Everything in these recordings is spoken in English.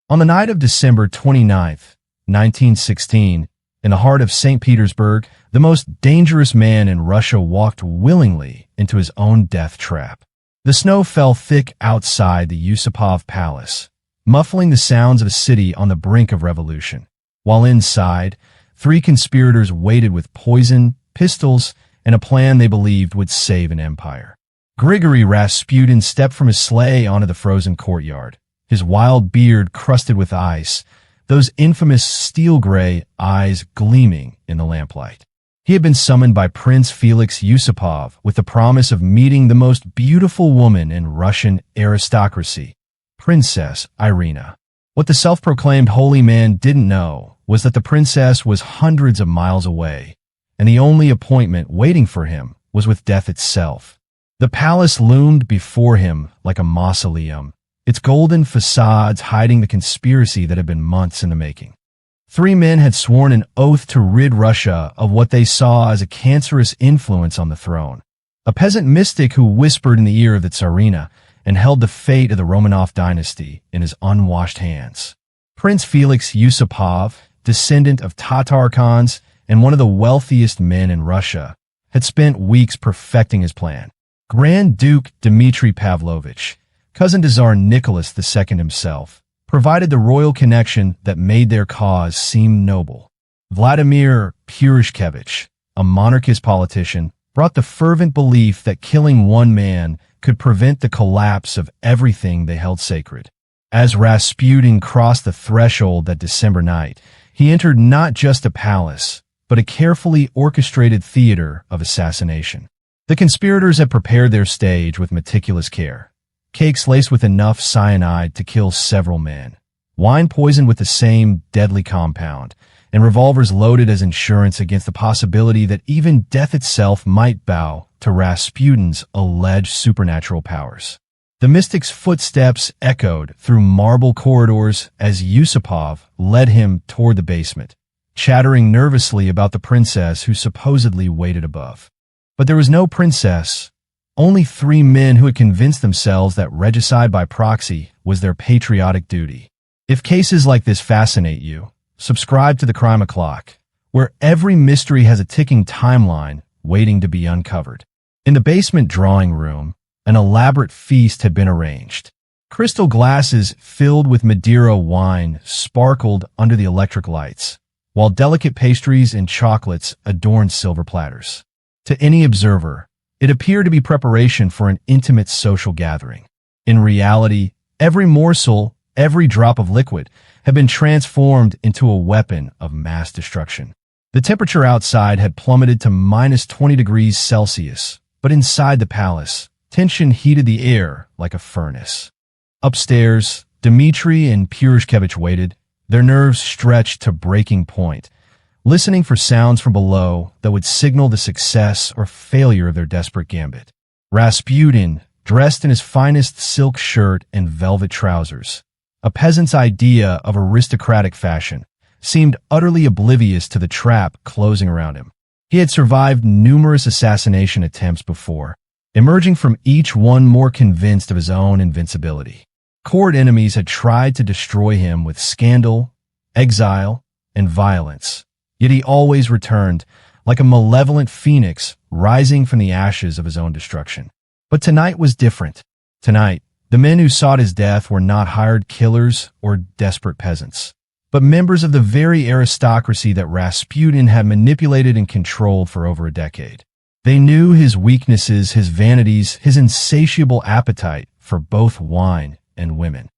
On the night of December 29th, 1916, in the heart of St. Petersburg, the most dangerous man in Russia walked willingly into his own death trap. The snow fell thick outside the Yusupov palace, muffling the sounds of a city on the brink of revolution, while inside, three conspirators waited with poison, pistols, and a plan they believed would save an empire. Grigory Rasputin stepped from his sleigh onto the frozen courtyard, his wild beard crusted with ice, those infamous steel-gray eyes gleaming in the lamplight. He had been summoned by Prince Felix Yusupov with the promise of meeting the most beautiful woman in Russian aristocracy, Princess Irina. What the self-proclaimed holy man didn't know was that the princess was hundreds of miles away, and the only appointment waiting for him was with death itself. The palace loomed before him like a mausoleum, its golden facades hiding the conspiracy that had been months in the making. Three men had sworn an oath to rid Russia of what they saw as a cancerous influence on the throne. A peasant mystic who whispered in the ear of the Tsarina and held the fate of the Romanov dynasty in his unwashed hands. Prince Felix Yusupov, descendant of Tatar Khans and one of the wealthiest men in Russia, had spent weeks perfecting his plan. Grand Duke Dmitry Pavlovich, cousin to Tsar Nicholas II himself, provided the royal connection that made their cause seem noble. Vladimir Purishkevich, a monarchist politician, brought the fervent belief that killing one man could prevent the collapse of everything they held sacred. As Rasputin crossed the threshold that December night, he entered not just a palace, but a carefully orchestrated theater of assassination. The conspirators had prepared their stage with meticulous care. Cakes laced with enough cyanide to kill several men, wine poisoned with the same deadly compound, and revolvers loaded as insurance against the possibility that even death itself might bow to Rasputin's alleged supernatural powers. The mystic's footsteps echoed through marble corridors as Yusupov led him toward the basement, chattering nervously about the princess who supposedly waited above. But there was no princess. Only three men who had convinced themselves that regicide by proxy was their patriotic duty. If cases like this fascinate you, subscribe to the Crime O'Clock, where every mystery has a ticking timeline waiting to be uncovered. In the basement drawing room, an elaborate feast had been arranged. Crystal glasses filled with Madeira wine sparkled under the electric lights, while delicate pastries and chocolates adorned silver platters. To any observer, it appeared to be preparation for an intimate social gathering. In reality, every morsel, every drop of liquid had been transformed into a weapon of mass destruction. The temperature outside had plummeted to -20 degrees Celsius, but inside the palace, tension heated the air like a furnace. Upstairs, Dmitry and Purishkevich waited, their nerves stretched to breaking point, listening for sounds from below that would signal the success or failure of their desperate gambit. Rasputin, dressed in his finest silk shirt and velvet trousers, a peasant's idea of aristocratic fashion, seemed utterly oblivious to the trap closing around him. He had survived numerous assassination attempts before, emerging from each one more convinced of his own invincibility. Court enemies had tried to destroy him with scandal, exile, and violence. Yet he always returned, like a malevolent phoenix rising from the ashes of his own destruction. But tonight was different. Tonight, the men who sought his death were not hired killers or desperate peasants, but members of the very aristocracy that Rasputin had manipulated and controlled for over a decade. They knew his weaknesses, his vanities, his insatiable appetite for both wine and women.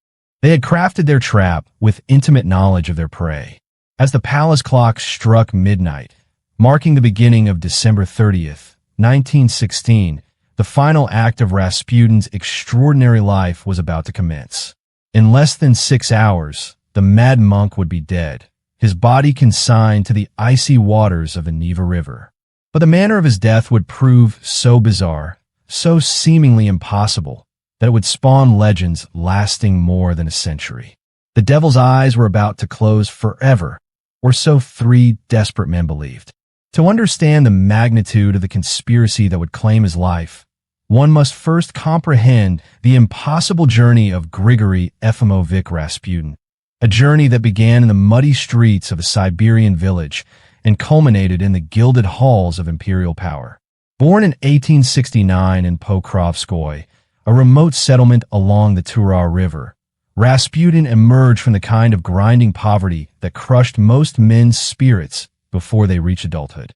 They had crafted their trap with intimate knowledge of their prey. As the palace clock struck midnight, marking the beginning of December 30th, 1916, the final act of Rasputin's extraordinary life was about to commence. In less than 6 hours, the mad monk would be dead, his body consigned to the icy waters of the Neva River. But the manner of his death would prove so bizarre, so seemingly impossible, that it would spawn legends lasting more than a century. The devil's eyes were about to close forever, or so three desperate men believed. To understand the magnitude of the conspiracy that would claim his life, one must first comprehend the impossible journey of Grigory Efimovich Rasputin. a journey that began in the muddy streets of a Siberian village and culminated in the gilded halls of imperial power. Born in 1869 in Pokrovskoye, a remote settlement along the Tura River, Rasputin emerged from the kind of grinding poverty that crushed most men's spirits before they reach adulthood.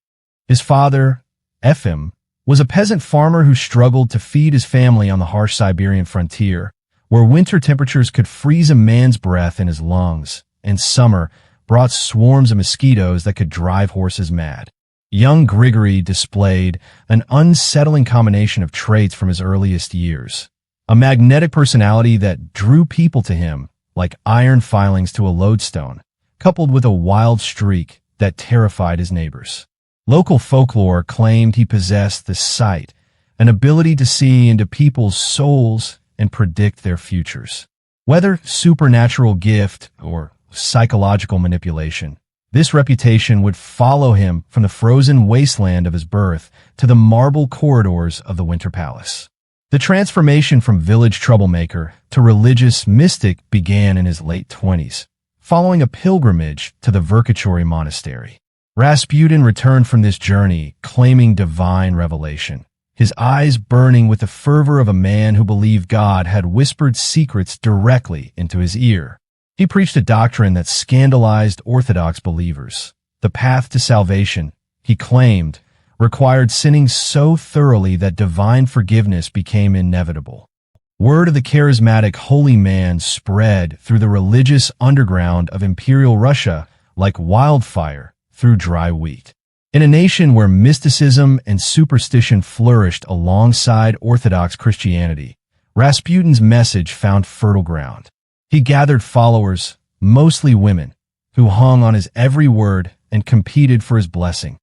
His father, Efim, was a peasant farmer who struggled to feed his family on the harsh Siberian frontier, where winter temperatures could freeze a man's breath in his lungs, and summer brought swarms of mosquitoes that could drive horses mad. Young Grigory displayed an unsettling combination of traits from his earliest years. A magnetic personality that drew people to him like iron filings to a lodestone, coupled with a wild streak that terrified his neighbors. Local folklore claimed he possessed the sight, an ability to see into people's souls and predict their futures. Whether supernatural gift or psychological manipulation, this reputation would follow him from the frozen wasteland of his birth to the marble corridors of the Winter Palace. The transformation from village troublemaker to religious mystic began in his late 20s, following a pilgrimage to the Verkhachori monastery. Rasputin returned from this journey claiming divine revelation, his eyes burning with the fervor of a man who believed God had whispered secrets directly into his ear. He preached a doctrine that scandalized Orthodox believers. The path to salvation, he claimed, required sinning so thoroughly that divine forgiveness became inevitable. Word of the charismatic holy man spread through the religious underground of Imperial Russia like wildfire through dry wheat. In a nation where mysticism and superstition flourished alongside Orthodox Christianity, Rasputin's message found fertile ground. He gathered followers, mostly women, who hung on his every word and competed for his blessing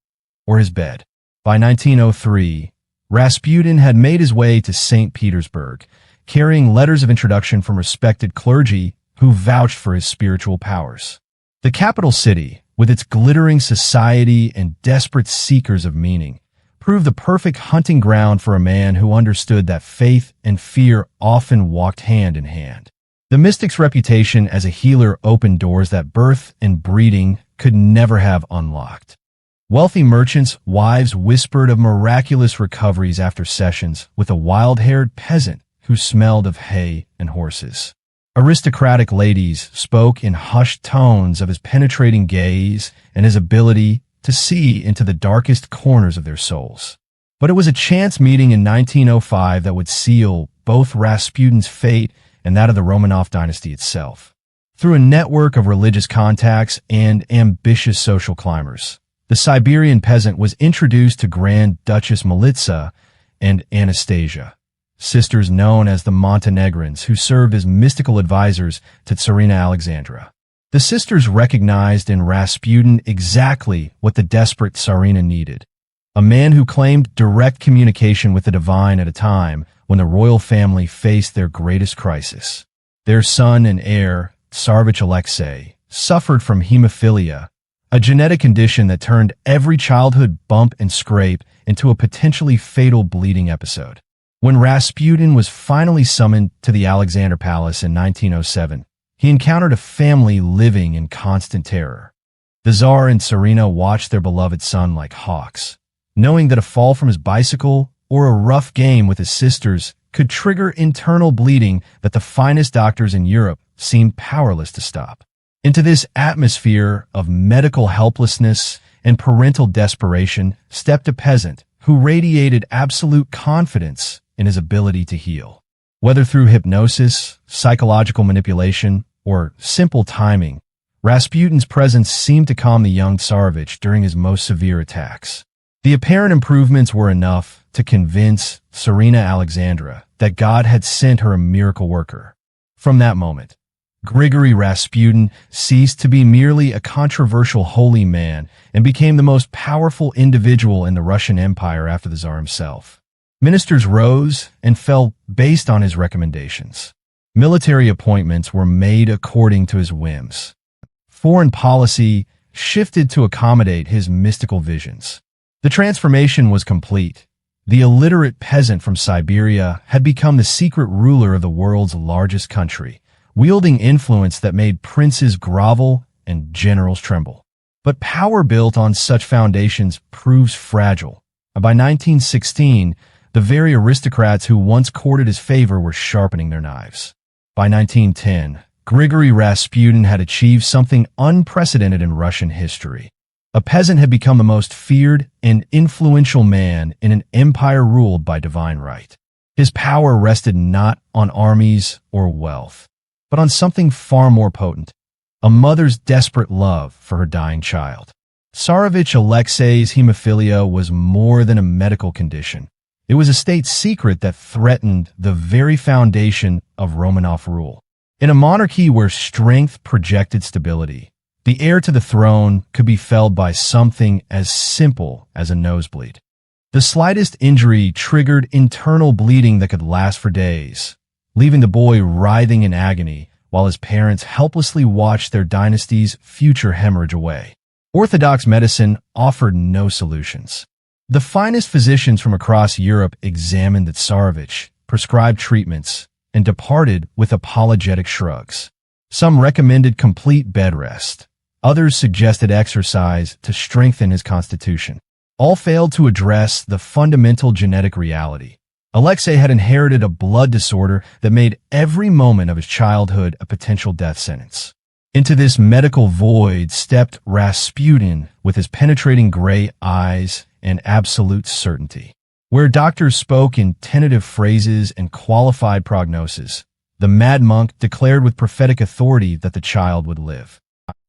or his bed. By 1903, Rasputin had made his way to St. Petersburg, carrying letters of introduction from respected clergy who vouched for his spiritual powers. The capital city, with its glittering society and desperate seekers of meaning, proved the perfect hunting ground for a man who understood that faith and fear often walked hand in hand. The mystic's reputation as a healer opened doors that birth and breeding could never have unlocked. Wealthy merchants' wives whispered of miraculous recoveries after sessions with a wild-haired peasant who smelled of hay and horses. Aristocratic ladies spoke in hushed tones of his penetrating gaze and his ability to see into the darkest corners of their souls. But it was a chance meeting in 1905 that would seal both Rasputin's fate and that of the Romanov dynasty itself. Through a network of religious contacts and ambitious social climbers, the Siberian peasant was introduced to Grand Duchess Militsa and Anastasia, sisters known as the Montenegrins, who served as mystical advisors to Tsarina Alexandra. The sisters recognized in Rasputin exactly what the desperate Tsarina needed, a man who claimed direct communication with the divine at a time when the royal family faced their greatest crisis. Their son and heir, Tsarevich Alexei, suffered from hemophilia, a genetic condition that turned every childhood bump and scrape into a potentially fatal bleeding episode. When Rasputin was finally summoned to the Alexander Palace in 1907, he encountered a family living in constant terror. The Tsar and Tsarina watched their beloved son like hawks, knowing that a fall from his bicycle or a rough game with his sisters could trigger internal bleeding that the finest doctors in Europe seemed powerless to stop. Into this atmosphere of medical helplessness and parental desperation stepped a peasant who radiated absolute confidence in his ability to heal. Whether through hypnosis, psychological manipulation, or simple timing, Rasputin's presence seemed to calm the young Tsarevich during his most severe attacks. The apparent improvements were enough to convince Tsarina Alexandra that God had sent her a miracle worker. From that moment, Grigory Rasputin ceased to be merely a controversial holy man and became the most powerful individual in the Russian Empire after the Tsar himself. Ministers rose and fell based on his recommendations. Military appointments were made according to his whims. Foreign policy shifted to accommodate his mystical visions. The transformation was complete. The illiterate peasant from Siberia had become the secret ruler of the world's largest country, wielding influence that made princes grovel and generals tremble. But power built on such foundations proves fragile. By 1916, the very aristocrats who once courted his favor were sharpening their knives. By 1910, Grigory Rasputin had achieved something unprecedented in Russian history. A peasant had become the most feared and influential man in an empire ruled by divine right. His power rested not on armies or wealth, but on something far more potent, a mother's desperate love for her dying child. Tsarevich Alexei's hemophilia was more than a medical condition. It was a state secret that threatened the very foundation of Romanov rule. In a monarchy where strength projected stability, the heir to the throne could be felled by something as simple as a nosebleed. The slightest injury triggered internal bleeding that could last for days, leaving the boy writhing in agony while his parents helplessly watched their dynasty's future hemorrhage away. Orthodox medicine offered no solutions. The finest physicians from across Europe examined the Tsarevich, prescribed treatments, and departed with apologetic shrugs. Some recommended complete bed rest. Others suggested exercise to strengthen his constitution. All failed to address the fundamental genetic reality. Alexei had inherited a blood disorder that made every moment of his childhood a potential death sentence. Into this medical void stepped Rasputin with his penetrating gray eyes and absolute certainty. Where doctors spoke in tentative phrases and qualified prognosis, the mad monk declared with prophetic authority that the child would live.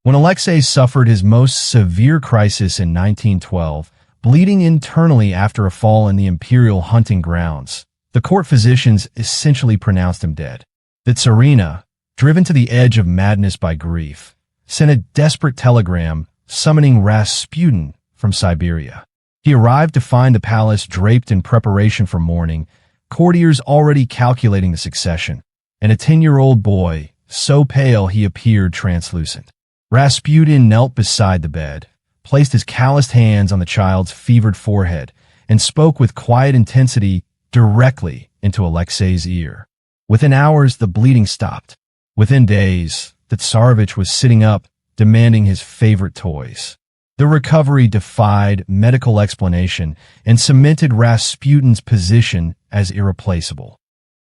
When Alexei suffered his most severe crisis in 1912, bleeding internally after a fall in the imperial hunting grounds, the court physicians essentially pronounced him dead. The Tsarina, driven to the edge of madness by grief, sent a desperate telegram summoning Rasputin from Siberia. He arrived to find the palace draped in preparation for mourning, courtiers already calculating the succession, and a 10-year-old boy, so pale he appeared translucent. Rasputin knelt beside the bed, placed his calloused hands on the child's fevered forehead, and spoke with quiet intensity directly into Alexei's ear. Within hours, the bleeding stopped. Within days, the Tsarevich was sitting up, demanding his favorite toys. The recovery defied medical explanation and cemented Rasputin's position as irreplaceable.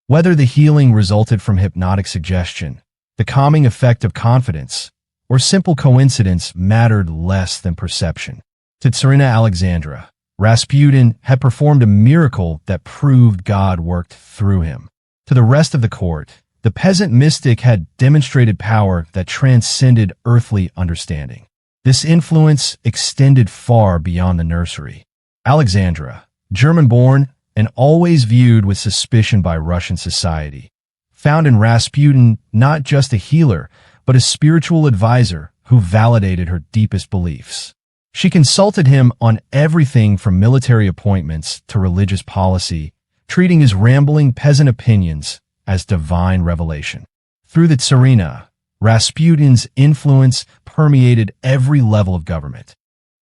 Whether the healing resulted from hypnotic suggestion, the calming effect of confidence, or simple coincidence mattered less than perception. To Tsarina Alexandra, Rasputin had performed a miracle that proved God worked through him. To the rest of the court, the peasant mystic had demonstrated power that transcended earthly understanding. This influence extended far beyond the nursery. Alexandra, German-born and always viewed with suspicion by Russian society, found in Rasputin not just a healer, but a spiritual advisor who validated her deepest beliefs. She consulted him on everything from military appointments to religious policy, treating his rambling peasant opinions as divine revelation. Through the Tsarina, Rasputin's influence permeated every level of government.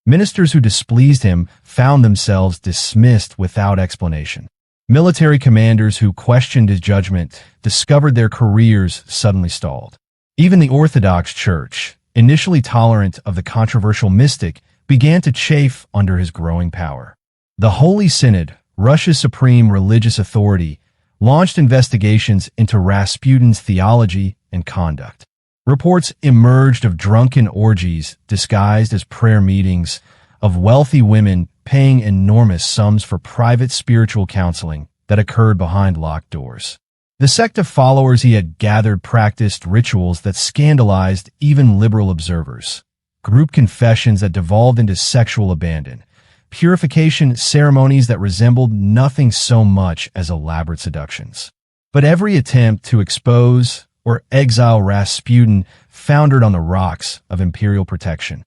Ministers who displeased him found themselves dismissed without explanation. Military commanders who questioned his judgment discovered their careers suddenly stalled. Even the Orthodox Church, initially tolerant of the controversial mystic, began to chafe under his growing power. The Holy Synod, Russia's supreme religious authority, launched investigations into Rasputin's theology and conduct. Reports emerged of drunken orgies disguised as prayer meetings, of wealthy women paying enormous sums for private spiritual counseling that occurred behind locked doors. The sect of followers he had gathered practiced rituals that scandalized even liberal observers, group confessions that devolved into sexual abandon, purification ceremonies that resembled nothing so much as elaborate seductions. But every attempt to expose or exile Rasputin foundered on the rocks of imperial protection.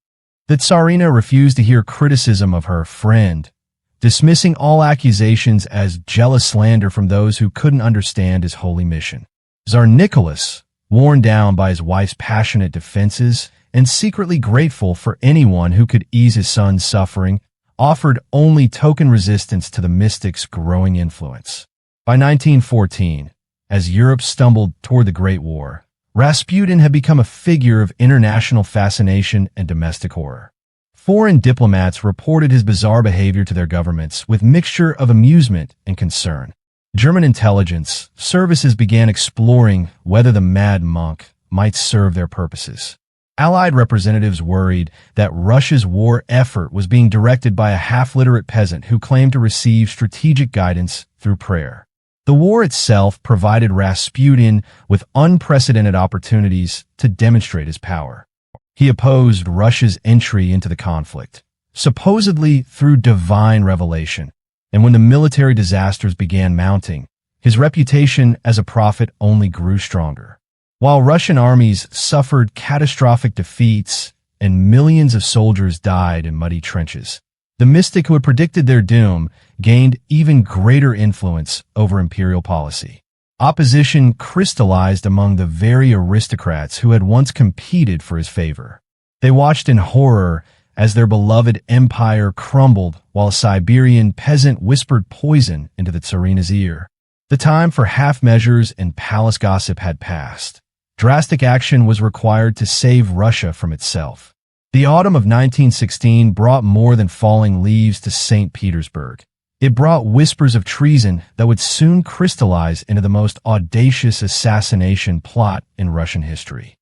The Tsarina refused to hear criticism of her friend, dismissing all accusations as jealous slander from those who couldn't understand his holy mission. Tsar Nicholas, worn down by his wife's passionate defenses and secretly grateful for anyone who could ease his son's suffering, offered only token resistance to the mystic's growing influence. By 1914, as Europe stumbled toward the Great War, Rasputin had become a figure of international fascination and domestic horror. Foreign diplomats reported his bizarre behavior to their governments with mixture of amusement and concern. German intelligence services began exploring whether the mad monk might serve their purposes. Allied representatives worried that Russia's war effort was being directed by a half-literate peasant who claimed to receive strategic guidance through prayer. The war itself provided Rasputin with unprecedented opportunities to demonstrate his power. He opposed Russia's entry into the conflict, supposedly through divine revelation, and when the military disasters began mounting, his reputation as a prophet only grew stronger. While Russian armies suffered catastrophic defeats and millions of soldiers died in muddy trenches, the mystic who had predicted their doom gained even greater influence over imperial policy. Opposition crystallized among the very aristocrats who had once competed for his favor. They watched in horror as their beloved empire crumbled while a Siberian peasant whispered poison into the Tsarina's ear. The time for half measures and palace gossip had passed. Drastic action was required to save Russia from itself. The autumn of 1916 brought more than falling leaves to St. Petersburg. It brought whispers of treason that would soon crystallize into the most audacious assassination plot in Russian history.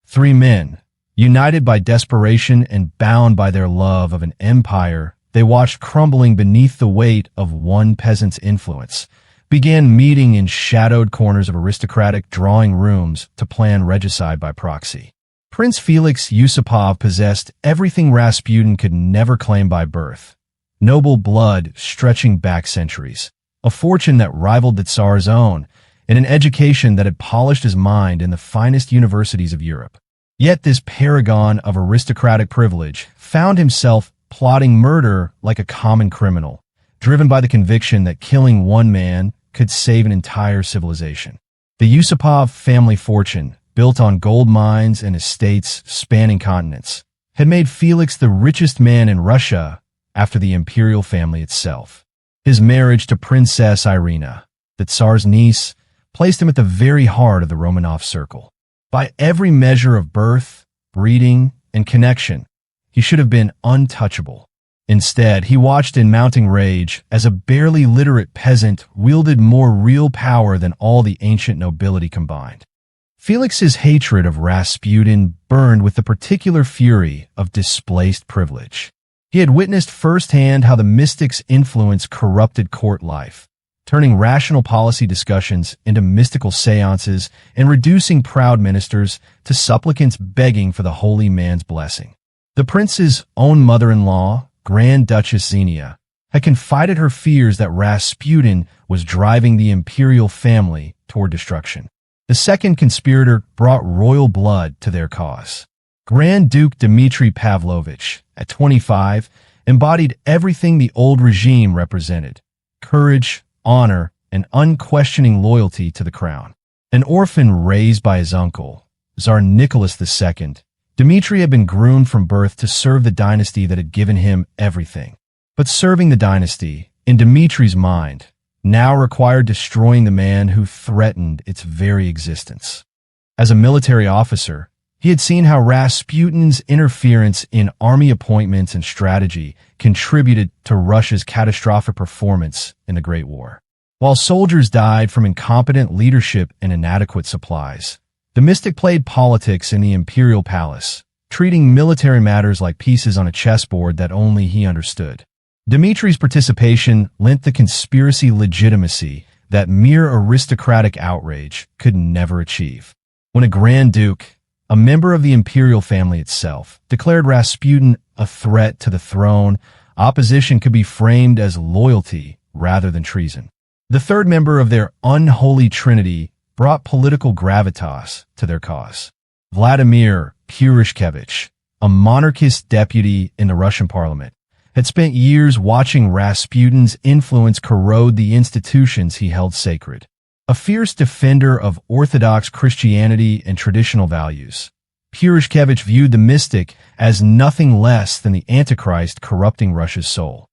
Three men, united by desperation and bound by their love of an empire they watched crumbling beneath the weight of one peasant's influence, began meeting in shadowed corners of aristocratic drawing rooms to plan regicide by proxy. Prince Felix Yusupov possessed everything Rasputin could never claim by birth: noble blood stretching back centuries, a fortune that rivaled the Tsar's own, and an education that had polished his mind in the finest universities of Europe. Yet this paragon of aristocratic privilege found himself plotting murder like a common criminal, driven by the conviction that killing one man could save an entire civilization. The Yusupov family fortune, built on gold mines and estates spanning continents, had made Felix the richest man in Russia after the imperial family itself. His marriage to Princess Irina, the Tsar's niece, placed him at the very heart of the Romanov circle. By every measure of birth, breeding, and connection, he should have been untouchable. Instead, he watched in mounting rage as a barely literate peasant wielded more real power than all the ancient nobility combined. Felix's hatred of Rasputin burned with the particular fury of displaced privilege. He had witnessed firsthand how the mystic's influence corrupted court life, turning rational policy discussions into mystical seances and reducing proud ministers to supplicants begging for the holy man's blessing. The prince's own mother-in-law, Grand Duchess Xenia, had confided her fears that Rasputin was driving the imperial family toward destruction. The second conspirator brought royal blood to their cause. Grand Duke Dmitry Pavlovich, at 25, embodied everything the old regime represented: courage, honor, and unquestioning loyalty to the crown. An orphan raised by his uncle, Tsar Nicholas II, Dmitry had been groomed from birth to serve the dynasty that had given him everything. But serving the dynasty, in Dmitry's mind, now required destroying the man who threatened its very existence. As a military officer, he had seen how Rasputin's interference in army appointments and strategy contributed to Russia's catastrophic performance in the Great War. While soldiers died from incompetent leadership and inadequate supplies, the mystic played politics in the imperial palace, treating military matters like pieces on a chessboard that only he understood. Dmitry's participation lent the conspiracy legitimacy that mere aristocratic outrage could never achieve. When a Grand Duke, a member of the imperial family itself, declared Rasputin a threat to the throne, opposition could be framed as loyalty rather than treason. The third member of their unholy trinity brought political gravitas to their cause. Vladimir Purishkevich, a monarchist deputy in the Russian parliament, had spent years watching Rasputin's influence corrode the institutions he held sacred. A fierce defender of Orthodox Christianity and traditional values, Purishkevich viewed the mystic as nothing less than the Antichrist corrupting Russia's soul.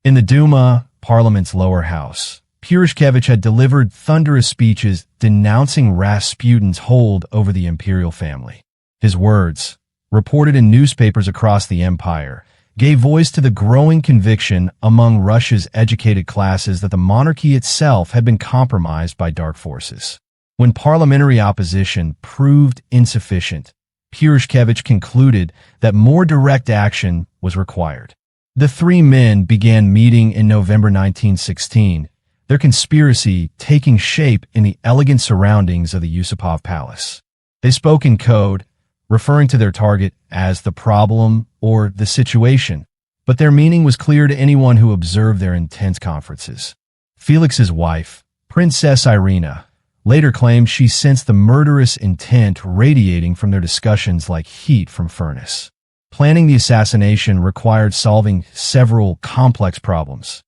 In the Duma, parliament's lower house, Purishkevich had delivered thunderous speeches denouncing Rasputin's hold over the imperial family. His words, reported in newspapers across the empire, gave voice to the growing conviction among Russia's educated classes that the monarchy itself had been compromised by dark forces. When parliamentary opposition proved insufficient, Purishkevich concluded that more direct action was required. The three men began meeting in November 1916, their conspiracy taking shape in the elegant surroundings of the Yusupov palace. They spoke in code, referring to their target as the problem or the situation, but their meaning was clear to anyone who observed their intense conferences. Felix's wife, Princess Irina, later claimed she sensed the murderous intent radiating from their discussions like heat from furnace. Planning the assassination required solving several complex problems.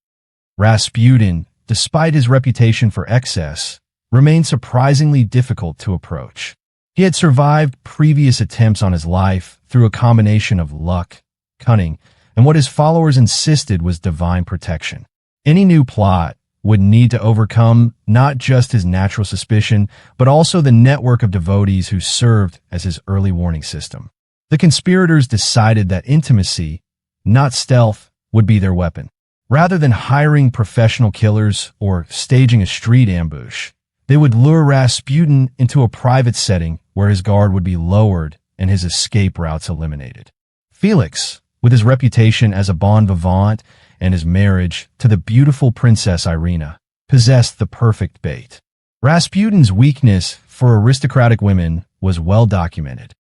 Rasputin, despite his reputation for excess, remained surprisingly difficult to approach. He had survived previous attempts on his life through a combination of luck, cunning, and what his followers insisted was divine protection. Any new plot would need to overcome not just his natural suspicion, but also the network of devotees who served as his early warning system. The conspirators decided that intimacy, not stealth, would be their weapon. Rather than hiring professional killers or staging a street ambush, they would lure Rasputin into a private setting where his guard would be lowered and his escape routes eliminated. Felix, with his reputation as a bon vivant and his marriage to the beautiful Princess Irina, possessed the perfect bait. Rasputin's weakness for aristocratic women was well documented.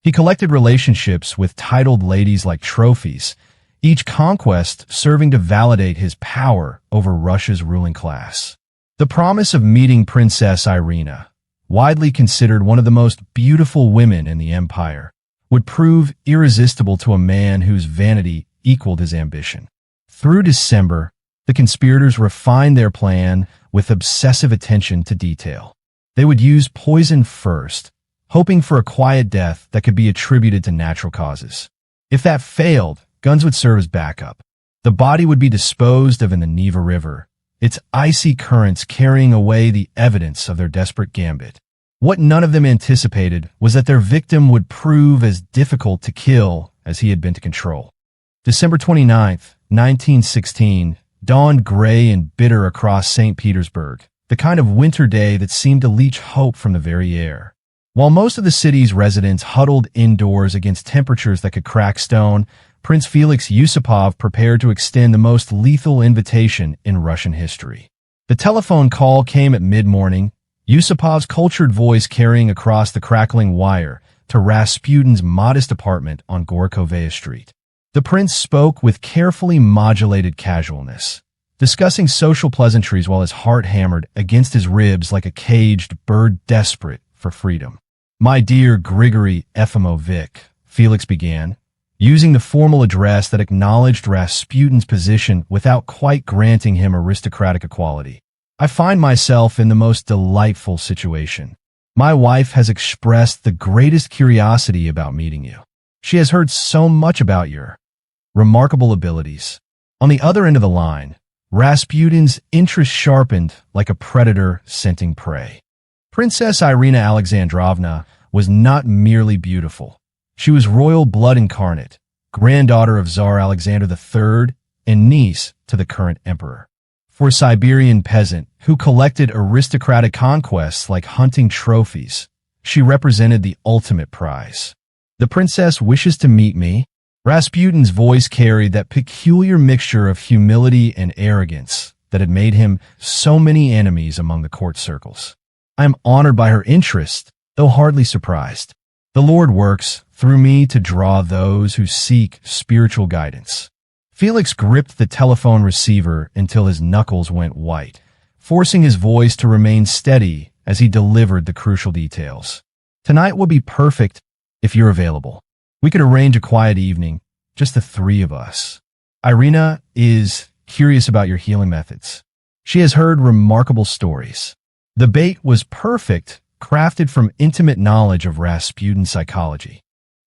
He collected relationships with titled ladies like trophies, each conquest serving to validate his power over Russia's ruling class. The promise of meeting Princess Irina, widely considered one of the most beautiful women in the empire, would prove irresistible to a man whose vanity equaled his ambition. Through December, the conspirators refined their plan with obsessive attention to detail. They would use poison first, hoping for a quiet death that could be attributed to natural causes. If that failed, guns would serve as backup. The body would be disposed of in the Neva River, its icy currents carrying away the evidence of their desperate gambit. What none of them anticipated was that their victim would prove as difficult to kill as he had been to control. December 29th, 1916, dawned gray and bitter across St. Petersburg, the kind of winter day that seemed to leach hope from the very air. While most of the city's residents huddled indoors against temperatures that could crack stone, Prince Felix Yusupov prepared to extend the most lethal invitation in Russian history. The telephone call came at mid-morning, Yusupov's cultured voice carrying across the crackling wire to Rasputin's modest apartment on Gorokhovaya Street. The prince spoke with carefully modulated casualness, discussing social pleasantries while his heart hammered against his ribs like a caged bird desperate for freedom. "My dear Grigory Efimovic," Felix began, using the formal address that acknowledged Rasputin's position without quite granting him aristocratic equality. "I find myself in the most delightful situation. My wife has expressed the greatest curiosity about meeting you. She has heard so much about your remarkable abilities." On the other end of the line, Rasputin's interest sharpened like a predator scenting prey. Princess Irina Alexandrovna was not merely beautiful. She was royal blood incarnate, granddaughter of Tsar Alexander III and niece to the current emperor. For a Siberian peasant who collected aristocratic conquests like hunting trophies, she represented the ultimate prize. "The princess wishes to meet me." Rasputin's voice carried that peculiar mixture of humility and arrogance that had made him so many enemies among the court circles. "I am honored by her interest, though hardly surprised. The Lord works through me to draw those who seek spiritual guidance." Felix gripped the telephone receiver until his knuckles went white, forcing his voice to remain steady as he delivered the crucial details. "Tonight will be perfect if you're available. We could arrange a quiet evening, just the three of us. Irina is curious about your healing methods. She has heard remarkable stories." The bait was perfect, crafted from intimate knowledge of Rasputin's psychology.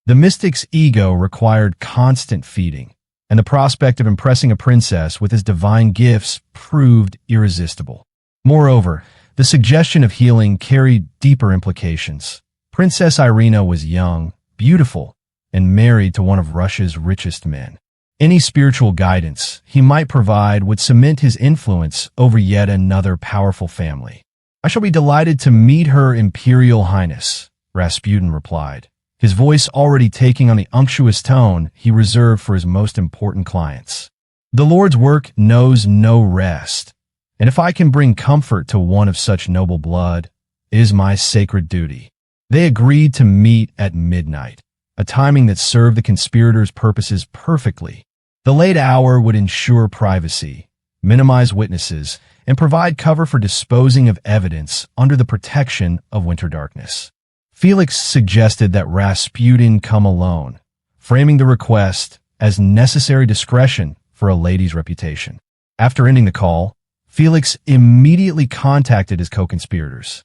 The mystic's ego required constant feeding, and the prospect of impressing a princess with his divine gifts proved irresistible. Moreover, the suggestion of healing carried deeper implications. Princess Irina was young, beautiful, and married to one of Russia's richest men. Any spiritual guidance he might provide would cement his influence over yet another powerful family. "I shall be delighted to meet Her Imperial Highness," Rasputin replied, his voice already taking on the unctuous tone he reserved for his most important clients. "The Lord's work knows no rest, and if I can bring comfort to one of such noble blood, it is my sacred duty." They agreed to meet at midnight, a timing that served the conspirators' purposes perfectly. The late hour would ensure privacy, minimize witnesses, and provide cover for disposing of evidence under the protection of winter darkness. Felix suggested that Rasputin come alone, framing the request as necessary discretion for a lady's reputation. After ending the call, Felix immediately contacted his co-conspirators.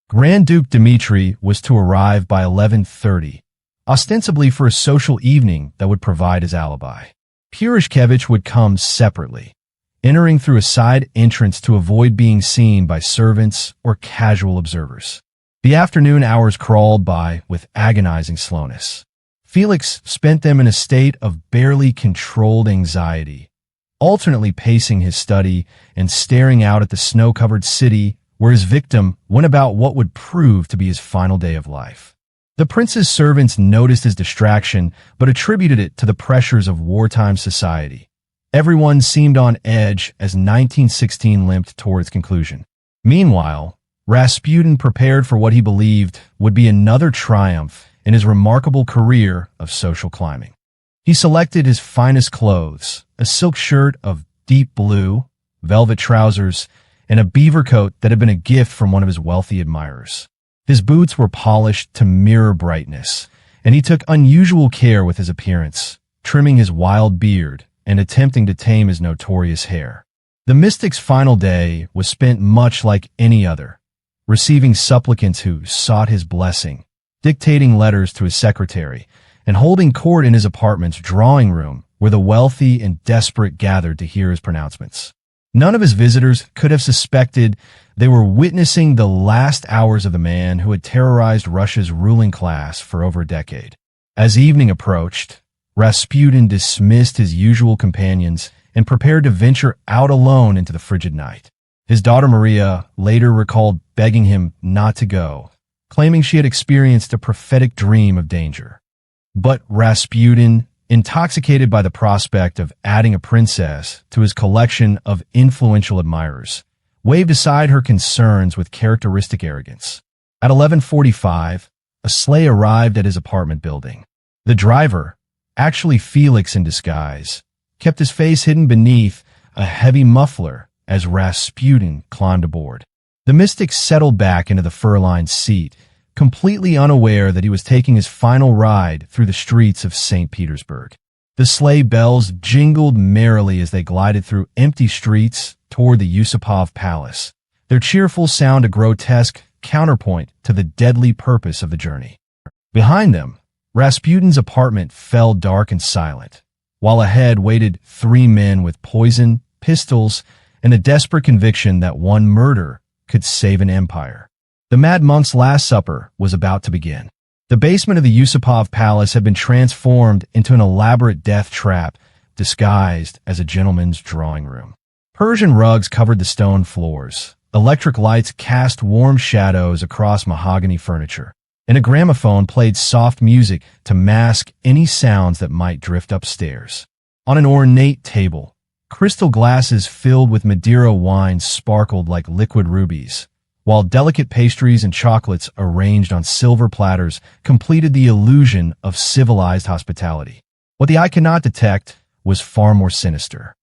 Grand Duke Dmitry was to arrive by 11:30, ostensibly for a social evening that would provide his alibi. Purishkevich would come separately, entering through a side entrance to avoid being seen by servants or casual observers. The afternoon hours crawled by with agonizing slowness. Felix spent them in a state of barely controlled anxiety, alternately pacing his study and staring out at the snow-covered city where his victim went about what would prove to be his final day of life. The prince's servants noticed his distraction, but attributed it to the pressures of wartime society. Everyone seemed on edge as 1916 limped toward its conclusion. Meanwhile, Rasputin prepared for what he believed would be another triumph in his remarkable career of social climbing. He selected his finest clothes, a silk shirt of deep blue, velvet trousers, and a beaver coat that had been a gift from one of his wealthy admirers. His boots were polished to mirror brightness, and he took unusual care with his appearance, trimming his wild beard and attempting to tame his notorious hair. The mystic's final day was spent much like any other, receiving supplicants who sought his blessing, dictating letters to his secretary, and holding court in his apartment's drawing room where the wealthy and desperate gathered to hear his pronouncements. None of his visitors could have suspected they were witnessing the last hours of the man who had terrorized Russia's ruling class for over a decade. As evening approached, Rasputin dismissed his usual companions and prepared to venture out alone into the frigid night. His daughter Maria later recalled begging him not to go, claiming she had experienced a prophetic dream of danger. But Rasputin, intoxicated by the prospect of adding a princess to his collection of influential admirers, waved aside her concerns with characteristic arrogance. At 11:45, a sleigh arrived at his apartment building. The driver, actually Felix in disguise, kept his face hidden beneath a heavy muffler as Rasputin climbed aboard. The mystic settled back into the fur-lined seat, completely unaware that he was taking his final ride through the streets of St. Petersburg. The sleigh bells jingled merrily as they glided through empty streets toward the Yusupov palace, their cheerful sound a grotesque counterpoint to the deadly purpose of the journey. Behind them, Rasputin's apartment fell dark and silent, while ahead waited three men with poison, pistols, and a desperate conviction that one murder could save an empire. The Mad Monk's Last Supper was about to begin. The basement of the Yusupov palace had been transformed into an elaborate death trap disguised as a gentleman's drawing room. Persian rugs covered the stone floors, electric lights cast warm shadows across mahogany furniture, and a gramophone played soft music to mask any sounds that might drift upstairs. On an ornate table, crystal glasses filled with Madeira wine sparkled like liquid rubies, while delicate pastries and chocolates arranged on silver platters completed the illusion of civilized hospitality. What the eye could not detect was far more sinister.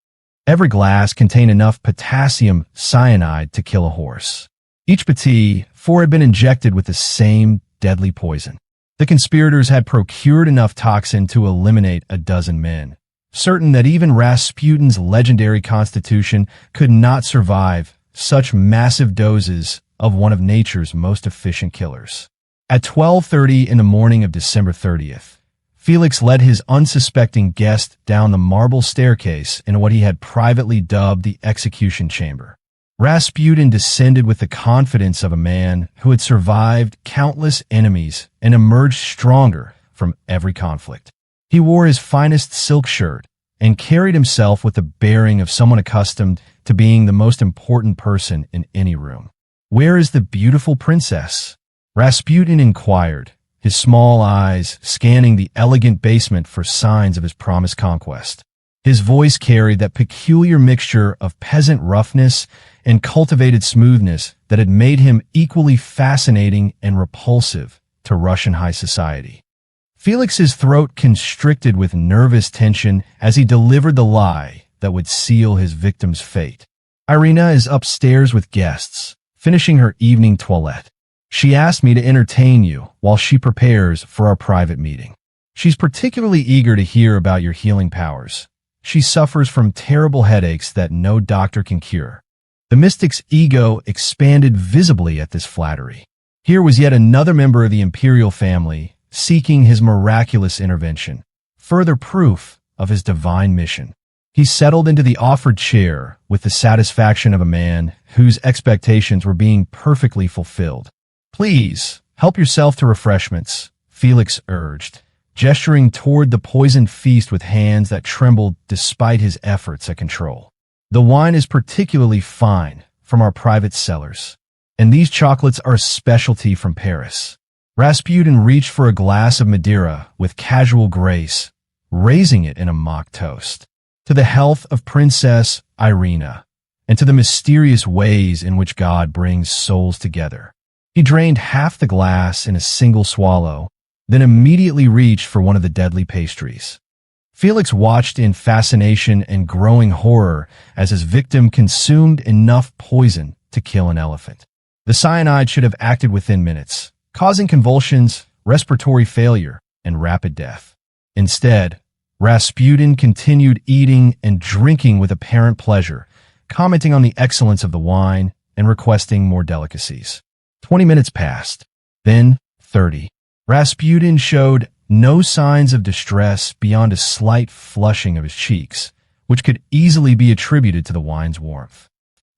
Every glass contained enough potassium cyanide to kill a horse. Each petit four had been injected with the same deadly poison. The conspirators had procured enough toxin to eliminate a dozen men, certain that even Rasputin's legendary constitution could not survive such massive doses of one of nature's most efficient killers. At 12:30 in the morning of December 30th, Felix led his unsuspecting guest down the marble staircase in what he had privately dubbed the execution chamber. Rasputin descended with the confidence of a man who had survived countless enemies and emerged stronger from every conflict. He wore his finest silk shirt and carried himself with the bearing of someone accustomed to being the most important person in any room. "Where is the beautiful princess?" Rasputin inquired, his small eyes scanning the elegant basement for signs of his promised conquest. His voice carried that peculiar mixture of peasant roughness and cultivated smoothness that had made him equally fascinating and repulsive to Russian high society. Felix's throat constricted with nervous tension as he delivered the lie that would seal his victim's fate. "Irina is upstairs with guests, finishing her evening toilette. She asked me to entertain you while she prepares for our private meeting. She's particularly eager to hear about your healing powers. She suffers from terrible headaches that no doctor can cure." The mystic's ego expanded visibly at this flattery. Here was yet another member of the imperial family seeking his miraculous intervention, further proof of his divine mission. He settled into the offered chair with the satisfaction of a man whose expectations were being perfectly fulfilled. "Please, help yourself to refreshments," Felix urged, gesturing toward the poisoned feast with hands that trembled despite his efforts at control. "The wine is particularly fine from our private cellars, and these chocolates are a specialty from Paris." Rasputin reached for a glass of Madeira with casual grace, raising it in a mock toast. "To the health of Princess Irina, and to the mysterious ways in which God brings souls together." He drained half the glass in a single swallow, then immediately reached for one of the deadly pastries. Felix watched in fascination and growing horror as his victim consumed enough poison to kill an elephant. The cyanide should have acted within minutes, causing convulsions, respiratory failure, and rapid death. Instead, Rasputin continued eating and drinking with apparent pleasure, commenting on the excellence of the wine and requesting more delicacies. 20 minutes passed, then 30. Rasputin showed no signs of distress beyond a slight flushing of his cheeks, which could easily be attributed to the wine's warmth.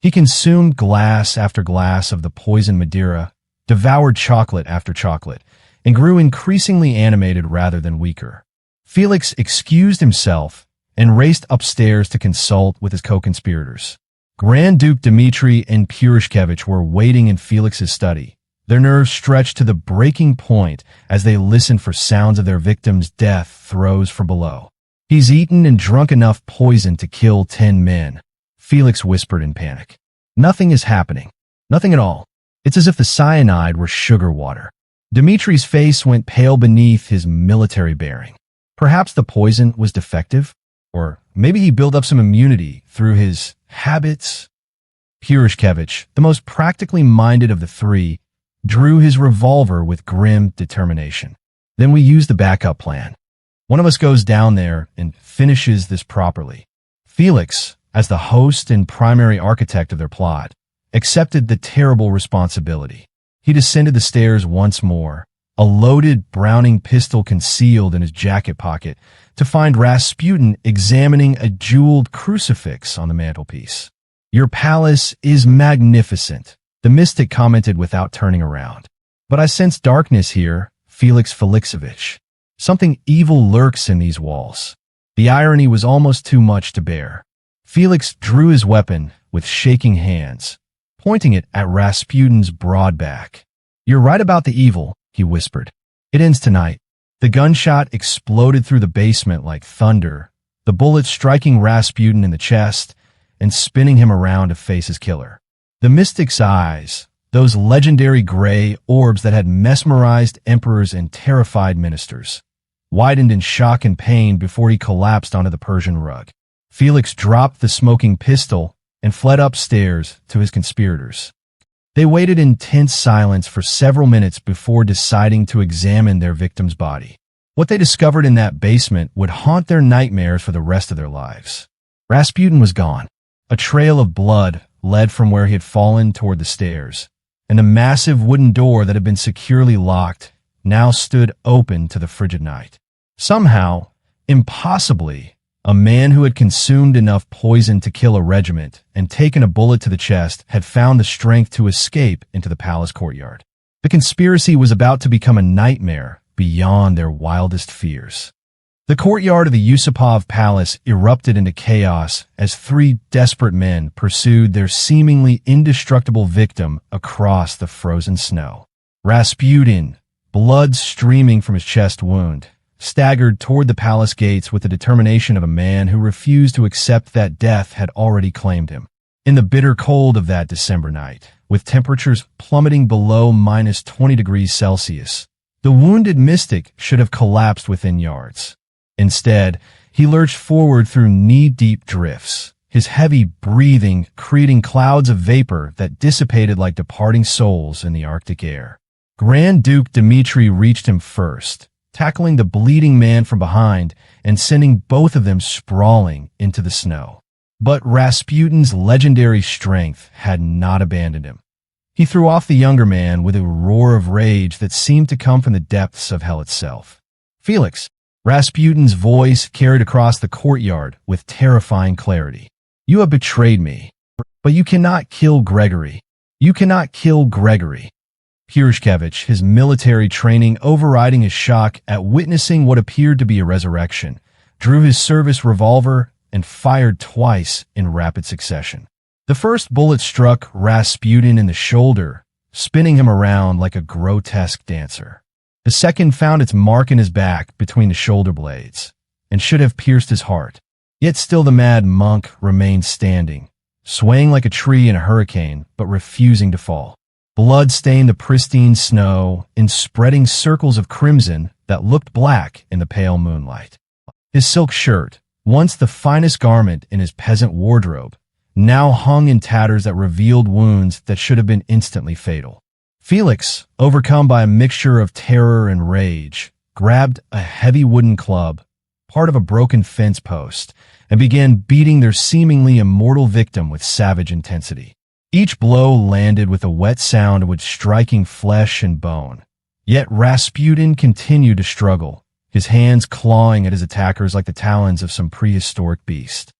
He consumed glass after glass of the poisoned Madeira, devoured chocolate after chocolate, and grew increasingly animated rather than weaker. Felix excused himself and raced upstairs to consult with his co-conspirators. Grand Duke Dmitri and Purishkevich were waiting in Felix's study, their nerves stretched to the breaking point as they listened for sounds of their victim's death throes from below. "He's eaten and drunk enough poison to kill 10 men, Felix whispered in panic. "Nothing is happening. Nothing at all. It's as if the cyanide were sugar water." Dmitri's face went pale beneath his military bearing. Perhaps the poison was defective, or maybe he built up some immunity through his habits. Purishkevich, the most practically minded of the three, drew his revolver with grim determination. "Then we use the backup plan. One of us goes down there and finishes this properly." Felix, as the host and primary architect of their plot, accepted the terrible responsibility. He descended the stairs once more, a loaded Browning pistol concealed in his jacket pocket, to find Rasputin examining a jeweled crucifix on the mantelpiece. "Your palace is magnificent," the mystic commented without turning around. "But I sense darkness here, Felix Felixovich. Something evil lurks in these walls." The irony was almost too much to bear. Felix drew his weapon with shaking hands, pointing it at Rasputin's broad back. "You're right about the evil," he whispered. "It ends tonight." The gunshot exploded through the basement like thunder, the bullet striking Rasputin in the chest and spinning him around to face his killer. The mystic's eyes, those legendary gray orbs that had mesmerized emperors and terrified ministers, widened in shock and pain before he collapsed onto the Persian rug. Felix dropped the smoking pistol and fled upstairs to his conspirators. They waited in tense silence for several minutes before deciding to examine their victim's body. What they discovered in that basement would haunt their nightmares for the rest of their lives. Rasputin was gone. A trail of blood led from where he had fallen toward the stairs, and the massive wooden door that had been securely locked now stood open to the frigid night. Somehow, impossibly, A man who had consumed enough poison to kill a regiment and taken a bullet to the chest had found the strength to escape into the palace courtyard. The conspiracy was about to become a nightmare beyond their wildest fears. The courtyard of the Yusupov palace erupted into chaos as three desperate men pursued their seemingly indestructible victim across the frozen snow. Rasputin, blood streaming from his chest wound, staggered toward the palace gates with the determination of a man who refused to accept that death had already claimed him. In the bitter cold of that December night, with temperatures plummeting below minus 20 degrees Celsius, the wounded mystic should have collapsed within yards. Instead, he lurched forward through knee-deep drifts, his heavy breathing creating clouds of vapor that dissipated like departing souls in the Arctic air. Grand Duke Dmitri reached him first, tackling the bleeding man from behind and sending both of them sprawling into the snow. But Rasputin's legendary strength had not abandoned him. He threw off the younger man with a roar of rage that seemed to come from the depths of hell itself. "Felix," Rasputin's voice carried across the courtyard with terrifying clarity. "You have betrayed me, but you cannot kill Grigory. You cannot kill Grigory." Purishkevich, his military training overriding his shock at witnessing what appeared to be a resurrection, drew his service revolver and fired twice in rapid succession. The first bullet struck Rasputin in the shoulder, spinning him around like a grotesque dancer. The second found its mark in his back between the shoulder blades, and should have pierced his heart. Yet still the mad monk remained standing, swaying like a tree in a hurricane, but refusing to fall. Blood stained the pristine snow in spreading circles of crimson that looked black in the pale moonlight. His silk shirt, once the finest garment in his peasant wardrobe, now hung in tatters that revealed wounds that should have been instantly fatal. Felix, overcome by a mixture of terror and rage, grabbed a heavy wooden club, part of a broken fence post, and began beating their seemingly immortal victim with savage intensity. Each blow landed with a wet sound which striking flesh and bone. Yet Rasputin continued to struggle, his hands clawing at his attackers like the talons of some prehistoric beast.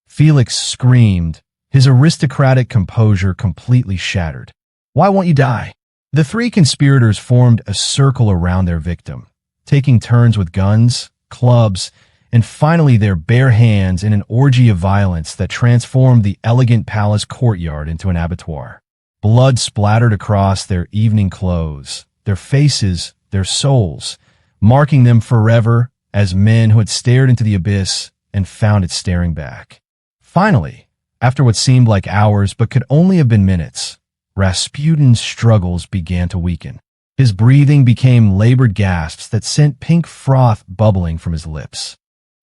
Felix screamed, his aristocratic composure completely shattered. "Why won't you die?" The three conspirators formed a circle around their victim, taking turns with guns, clubs, and finally their bare hands in an orgy of violence that transformed the elegant palace courtyard into an abattoir. Blood splattered across their evening clothes, their faces, their souls, marking them forever as men who had stared into the abyss and found it staring back. Finally, after what seemed like hours but could only have been minutes, Rasputin's struggles began to weaken. His breathing became labored gasps that sent pink froth bubbling from his lips.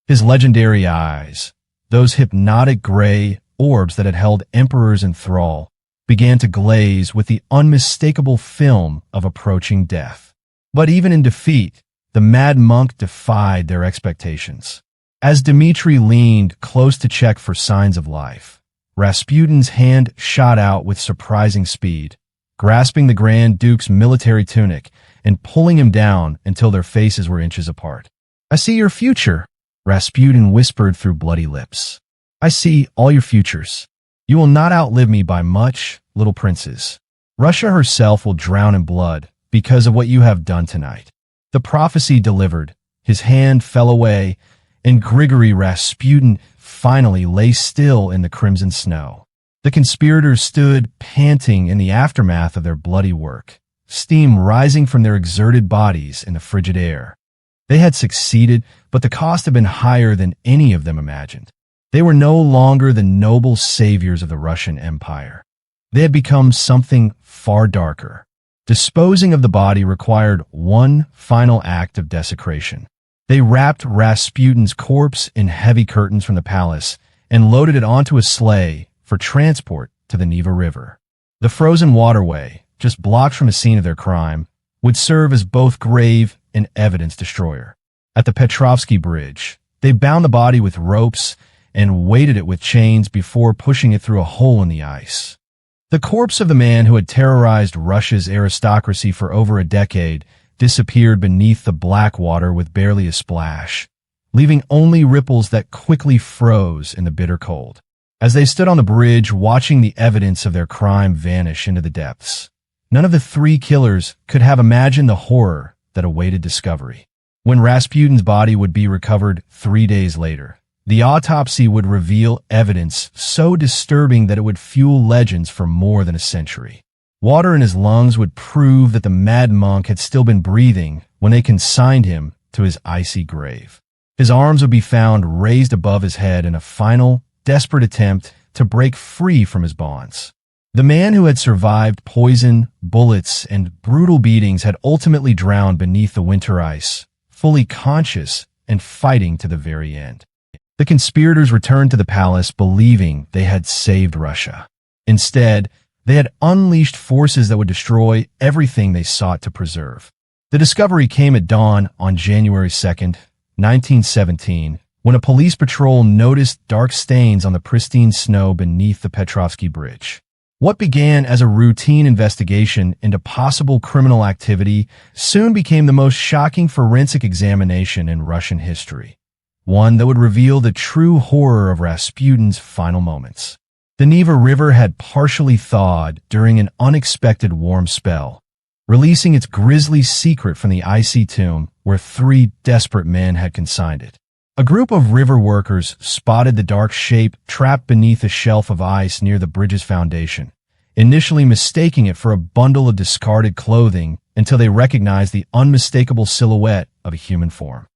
His legendary eyes, those hypnotic gray orbs that had held emperors in thrall, began to glaze with the unmistakable film of approaching death. But even in defeat, the mad monk defied their expectations. As Dmitri leaned close to check for signs of life, Rasputin's hand shot out with surprising speed, grasping the Grand Duke's military tunic and pulling him down until their faces were inches apart. "I see your future," Rasputin whispered through bloody lips. "I see all your futures. You will not outlive me by much, little princes. Russia herself will drown in blood because of what you have done tonight." The prophecy delivered. His hand fell away, and Grigory Rasputin finally lay still in the crimson snow. The conspirators stood panting in the aftermath of their bloody work, steam rising from their exerted bodies in the frigid air. They had succeeded, but the cost had been higher than any of them imagined. They were no longer the noble saviors of the Russian Empire. They had become something far darker. Disposing of the body required one final act of desecration. They wrapped Rasputin's corpse in heavy curtains from the palace and loaded it onto a sleigh for transport to the Neva River. The frozen waterway, just blocks from the scene of their crime, would serve as both grave and evidence destroyer. At the Petrovsky Bridge, they bound the body with ropes and weighted it with chains before pushing it through a hole in the ice. The corpse of the man who had terrorized Russia's aristocracy for over a decade disappeared beneath the black water with barely a splash, leaving only ripples that quickly froze in the bitter cold. As they stood on the bridge watching the evidence of their crime vanish into the depths, none of the three killers could have imagined the horror that awaited discovery. When Rasputin's body would be recovered 3 days later, the autopsy would reveal evidence so disturbing that it would fuel legends for more than a century. Water in his lungs would prove that the mad monk had still been breathing when they consigned him to his icy grave. His arms would be found raised above his head in a final, desperate attempt to break free from his bonds. The man who had survived poison, bullets, and brutal beatings had ultimately drowned beneath the winter ice, fully conscious and fighting to the very end. The conspirators returned to the palace believing they had saved Russia. Instead, they had unleashed forces that would destroy everything they sought to preserve. The discovery came at dawn on January 2nd, 1917, when a police patrol noticed dark stains on the pristine snow beneath the Petrovsky Bridge. What began as a routine investigation into possible criminal activity soon became the most shocking forensic examination in Russian history, one that would reveal the true horror of Rasputin's final moments. The Neva River had partially thawed during an unexpected warm spell, releasing its grisly secret from the icy tomb where three desperate men had consigned it. A group of river workers spotted the dark shape trapped beneath a shelf of ice near the bridge's foundation, initially mistaking it for a bundle of discarded clothing until they recognized the unmistakable silhouette of a human form.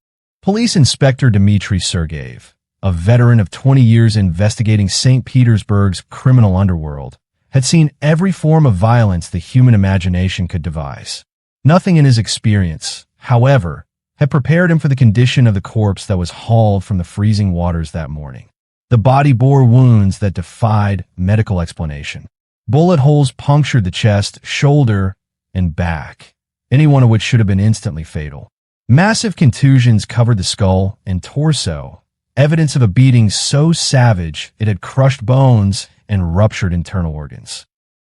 Police Inspector Dmitry Sergeyev, a veteran of 20 years investigating St. Petersburg's criminal underworld, had seen every form of violence the human imagination could devise. Nothing in his experience, however, had prepared him for the condition of the corpse that was hauled from the freezing waters that morning. The body bore wounds that defied medical explanation. Bullet holes punctured the chest, shoulder, and back, any one of which should have been instantly fatal. Massive contusions covered the skull and torso, evidence of a beating so savage it had crushed bones and ruptured internal organs.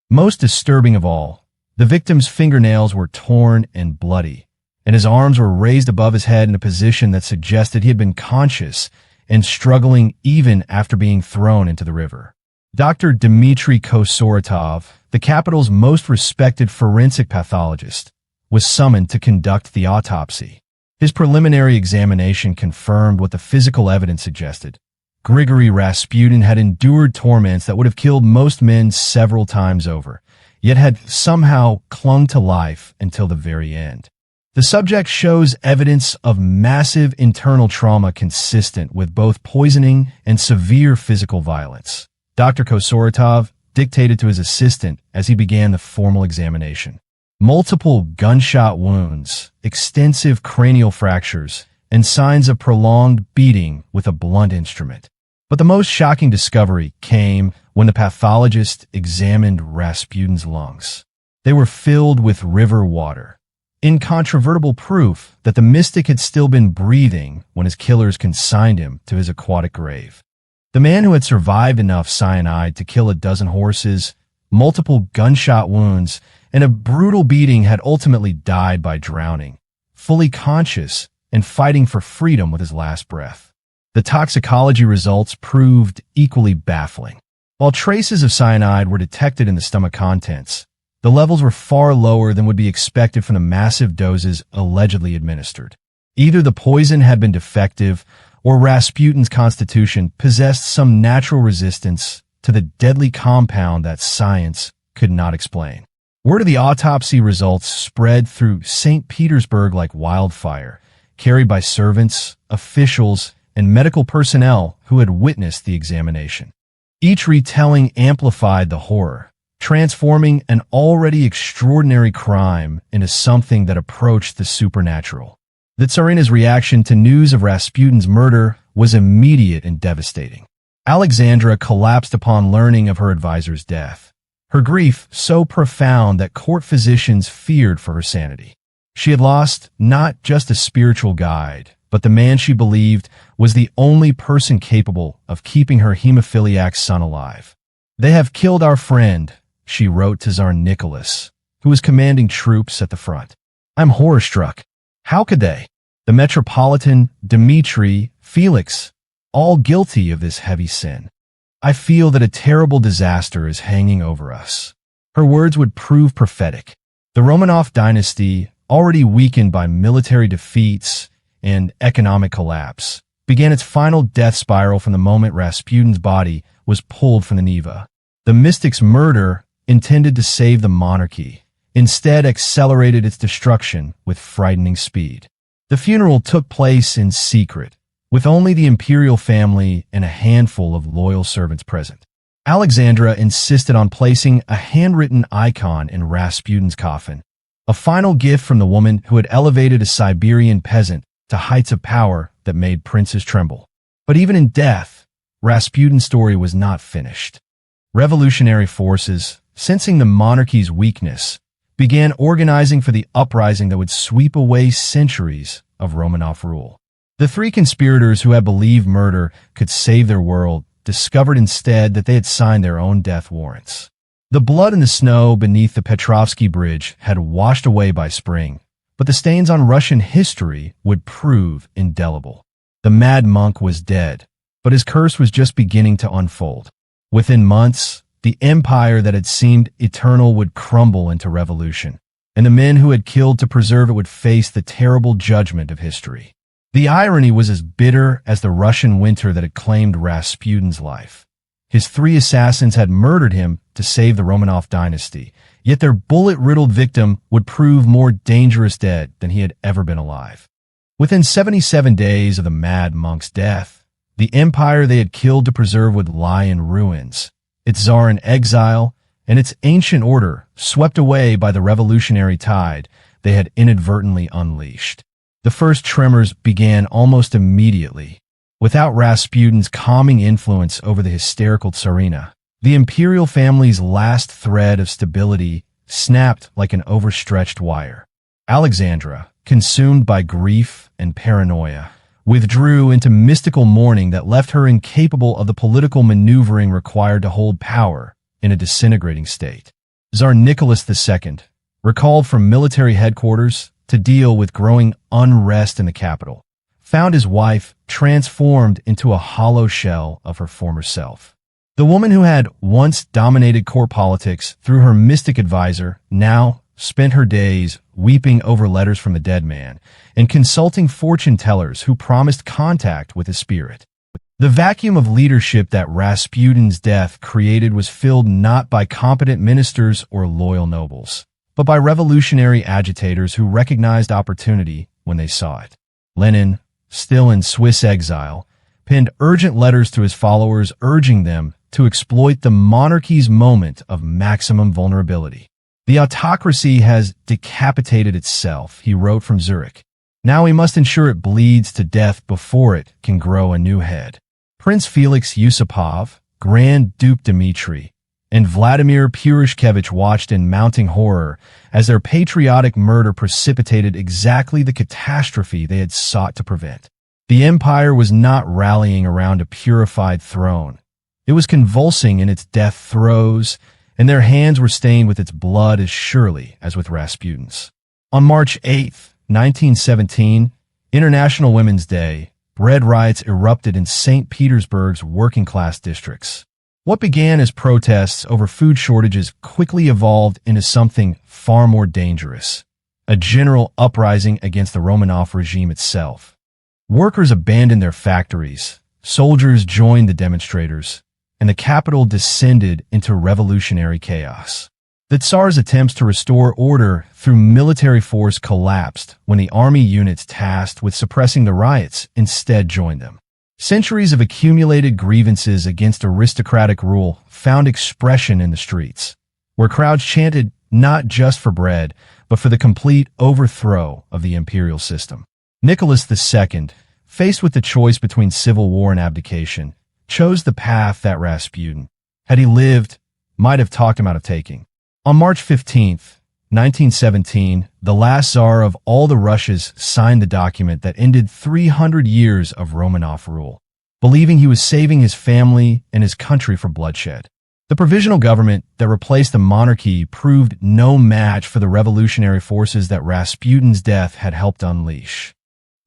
Most disturbing of all, the victim's fingernails were torn and bloody, and his arms were raised above his head in a position that suggested he had been conscious and struggling even after being thrown into the river. Dr. Dmitry Kosoratov, the capital's most respected forensic pathologist, was summoned to conduct the autopsy. His preliminary examination confirmed what the physical evidence suggested. Grigory Rasputin had endured torments that would have killed most men several times over, yet had somehow clung to life until the very end. The subject shows evidence of massive internal trauma consistent with both poisoning and severe physical violence. Dr. Kosoratov dictated to his assistant as he began the formal examination. Multiple gunshot wounds, extensive cranial fractures, and signs of prolonged beating with a blunt instrument. But the most shocking discovery came when the pathologist examined Rasputin's lungs. They were filled with river water, incontrovertible proof that the mystic had still been breathing when his killers consigned him to his aquatic grave. The man who had survived enough cyanide to kill a dozen horses, multiple gunshot wounds, and a brutal beating had ultimately died by drowning, fully conscious and fighting for freedom with his last breath. The toxicology results proved equally baffling. While traces of cyanide were detected in the stomach contents, the levels were far lower than would be expected from the massive doses allegedly administered. Either the poison had been defective, or Rasputin's constitution possessed some natural resistance to the deadly compound that science could not explain. Word of the autopsy results spread through St. Petersburg like wildfire, carried by servants, officials, and medical personnel who had witnessed the examination. Each retelling amplified the horror, transforming an already extraordinary crime into something that approached the supernatural. The Tsarina's reaction to news of Rasputin's murder was immediate and devastating. Alexandra collapsed upon learning of her advisor's death, her grief so profound that court physicians feared for her sanity. She had lost not just a spiritual guide, but the man she believed was the only person capable of keeping her hemophiliac son alive. "They have killed our friend," she wrote to Tsar Nicholas, who was commanding troops at the front. "I'm horror-struck. How could they?" The Metropolitan, Dmitry, Felix, all guilty of this heavy sin. I feel that a terrible disaster is hanging over us. Her words would prove prophetic. The Romanov dynasty, already weakened by military defeats and economic collapse, began its final death spiral from the moment Rasputin's body was pulled from the Neva. The mystic's murder, intended to save the monarchy, instead accelerated its destruction with frightening speed. The funeral took place in secret, with only the imperial family and a handful of loyal servants present. Alexandra insisted on placing a handwritten icon in Rasputin's coffin, a final gift from the woman who had elevated a Siberian peasant to heights of power that made princes tremble. But even in death, Rasputin's story was not finished. Revolutionary forces, sensing the monarchy's weakness, began organizing for the uprising that would sweep away centuries of Romanov rule. The three conspirators who had believed murder could save their world discovered instead that they had signed their own death warrants. The blood in the snow beneath the Petrovsky Bridge had washed away by spring, but the stains on Russian history would prove indelible. The mad monk was dead, but his curse was just beginning to unfold. Within months, the empire that had seemed eternal would crumble into revolution, and the men who had killed to preserve it would face the terrible judgment of history. The irony was as bitter as the Russian winter that had claimed Rasputin's life. His three assassins had murdered him to save the Romanov dynasty, yet their bullet-riddled victim would prove more dangerous dead than he had ever been alive. Within 77 days of the mad monk's death, the empire they had killed to preserve would lie in ruins, its czar in exile, and its ancient order swept away by the revolutionary tide they had inadvertently unleashed. The first tremors began almost immediately. Without Rasputin's calming influence over the hysterical Tsarina, the imperial family's last thread of stability snapped like an overstretched wire. Alexandra, consumed by grief and paranoia, withdrew into mystical mourning that left her incapable of the political maneuvering required to hold power in a disintegrating state. Tsar Nicholas II, recalled from military headquarters to deal with growing unrest in the capital, found his wife transformed into a hollow shell of her former self. The woman who had once dominated court politics through her mystic advisor now spent her days weeping over letters from the dead man and consulting fortune tellers who promised contact with his spirit. The vacuum of leadership that Rasputin's death created was filled not by competent ministers or loyal nobles, but by revolutionary agitators who recognized opportunity when they saw it. Lenin, still in Swiss exile, penned urgent letters to his followers urging them to exploit the monarchy's moment of maximum vulnerability. The autocracy has decapitated itself, he wrote from Zurich. Now we must ensure it bleeds to death before it can grow a new head. Prince Felix Yusupov, Grand Duke Dmitry, and Vladimir Purushkevich watched in mounting horror as their patriotic murder precipitated exactly the catastrophe they had sought to prevent. The empire was not rallying around a purified throne. It was convulsing in its death throes, and their hands were stained with its blood as surely as with Rasputin's. On March 8, 1917, International Women's Day, bread riots erupted in St. Petersburg's working-class districts. What began as protests over food shortages quickly evolved into something far more dangerous, a general uprising against the Romanov regime itself. Workers abandoned their factories, soldiers joined the demonstrators, and the capital descended into revolutionary chaos. The Tsar's attempts to restore order through military force collapsed when the army units tasked with suppressing the riots instead joined them. Centuries of accumulated grievances against aristocratic rule found expression in the streets, where crowds chanted not just for bread, but for the complete overthrow of the imperial system. Nicholas II, faced with the choice between civil war and abdication, chose the path that Rasputin, had he lived, might have talked him out of taking. On March 15, 1917, the last Tsar of all the Russias signed the document that ended 300 years of Romanov rule, believing he was saving his family and his country from bloodshed. The provisional government that replaced the monarchy proved no match for the revolutionary forces that Rasputin's death had helped unleash.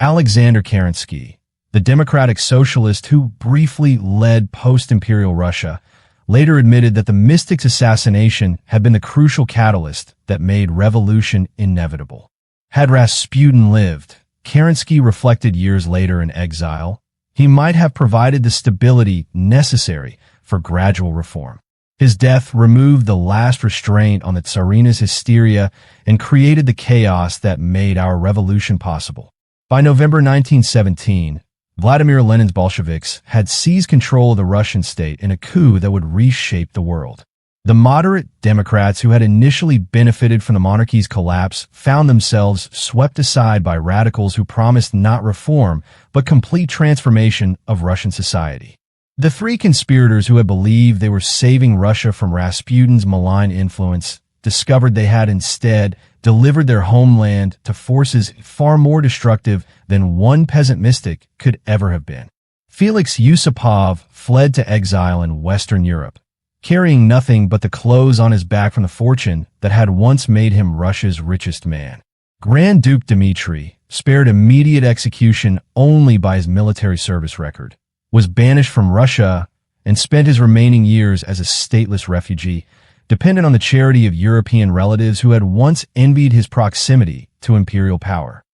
Alexander Kerensky, the democratic socialist who briefly led post-imperial Russia, later admitted that the mystic's assassination had been the crucial catalyst that made revolution inevitable. Had Rasputin lived, Kerensky reflected years later in exile, he might have provided the stability necessary for gradual reform. His death removed the last restraint on the Tsarina's hysteria and created the chaos that made our revolution possible. By November 1917, Vladimir Lenin's Bolsheviks had seized control of the Russian state in a coup that would reshape the world. The moderate Democrats who had initially benefited from the monarchy's collapse found themselves swept aside by radicals who promised not reform, but complete transformation of Russian society. The three conspirators who had believed they were saving Russia from Rasputin's malign influence discovered they had instead delivered their homeland to forces far more destructive than one peasant mystic could ever have been. Felix Yusupov fled to exile in Western Europe, carrying nothing but the clothes on his back from the fortune that had once made him Russia's richest man. Grand Duke Dmitry, spared immediate execution only by his military service record, was banished from Russia and spent his remaining years as a stateless refugee, dependent on the charity of European relatives who had once envied his proximity to imperial power.